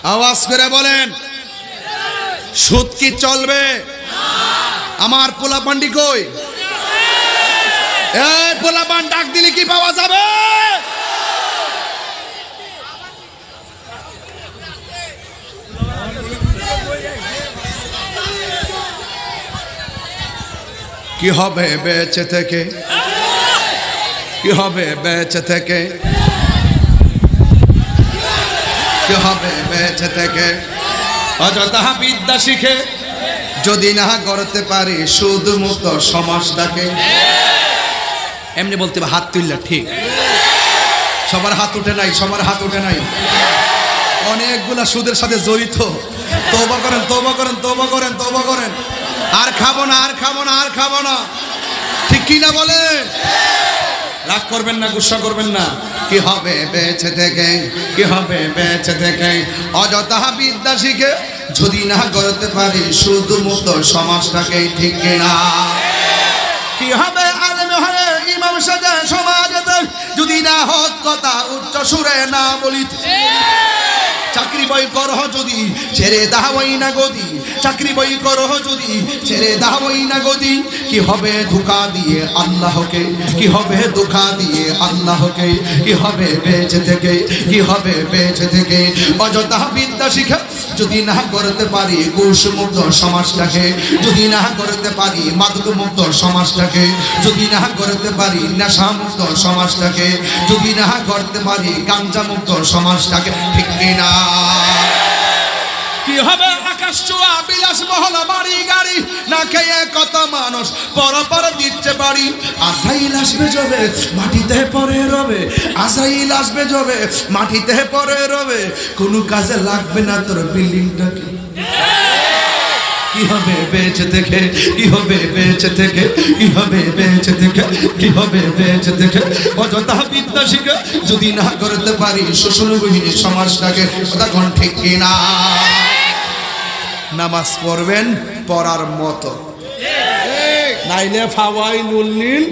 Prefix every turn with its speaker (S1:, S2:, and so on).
S1: আওয়াজ করে বলেন, সুদ কি চলবে? আমার পোলাপান্ডি কই? এই পোলাপান ডাক দিলে কি পাওয়া যাবে? কি হবে বেঁচে থেকে? কি হবে বেঁচে থেকে? কি হবে বেঁচে থেকে? অযথা বিদ্যা শিখে যদি না করতে পারি সুদ মুক্ত সমাজটাকে। এমনি বলতে হবে হাত তুললে ঠিক। সবার হাত উঠে নাই, সবার হাত উঠে নাই। অনেকগুলা সুদের সাথে জড়িত। তওবা করেন, তওবা করেন, তওবা করেন, তওবা করেন। আর খাবো না, আর খাবো না, আর খাবো না। ঠিক কি না বলে? রাগ করবেন না, গুসা করবেন না। কি হবে বেঁচে থেকে? কি হবে বেঁচে থেকে? অযথা বিদ্যা শিখে যদি না করতে পারি সুদ মুক্ত সমাজটাকে, ঠিক কিনা? কি হবে আলেম হয়ে ইমাম সাজা সমাজেতে যদি না হক কথা উচ্চ সুরে না বলি। চাকরি বই করহ যদি ছেড়ে দাওই না গদি, চাকরি বই করহ যদি ছেড়ে দাওই না গদি। কি হবে ধোঁকা দিয়ে আল্লাহকে? কি হবে ধোঁকা দিয়ে আল্লাহকে? কি হবে বেঁচে থেকে? কি হবে বেঁচে থেকে? অযথা বিদ্যা শিখা যদি না করতে পারি ঘুষ মুক্ত সমাজটাকে, যদি না করতে পারি মাদক মুক্ত সমাজটাকে, যদি না করতে পারি নেশা মুক্ত সমাজটাকে, যদি না করতে পারি গাঞ্জা মুক্ত সমাজটাকে, ঠিক কিনা? কি হবে আকাশ ছোঁয়া বিলাস মহল বাড়ি গাড়ি না খেয়ে কত মানুষ পরপর দিচ্ছে বাড়ি। আজাইল আসবে যবে মাটিতে পড়ে রবে, আজাইল আসবে যবে মাটিতে পড়ে রবে। কোনো কাজে লাগবে না তোর বিল্ডিংটাকে। কি হবে বেঁচে থেকে? কি হবে বেঁচে থেকে? কি হবে বেঁচে থেকে? কি হবে বেঁচে থেকে? অযথা বিদ্যা শিখে যদি না করতে পারি শ্বশুরবিহীন সমাজটাকে, তখন ঠিক কিনা? নামাজ পড়বেন পড়ার মতো, নাইলে ফাওয়াই নুল নীল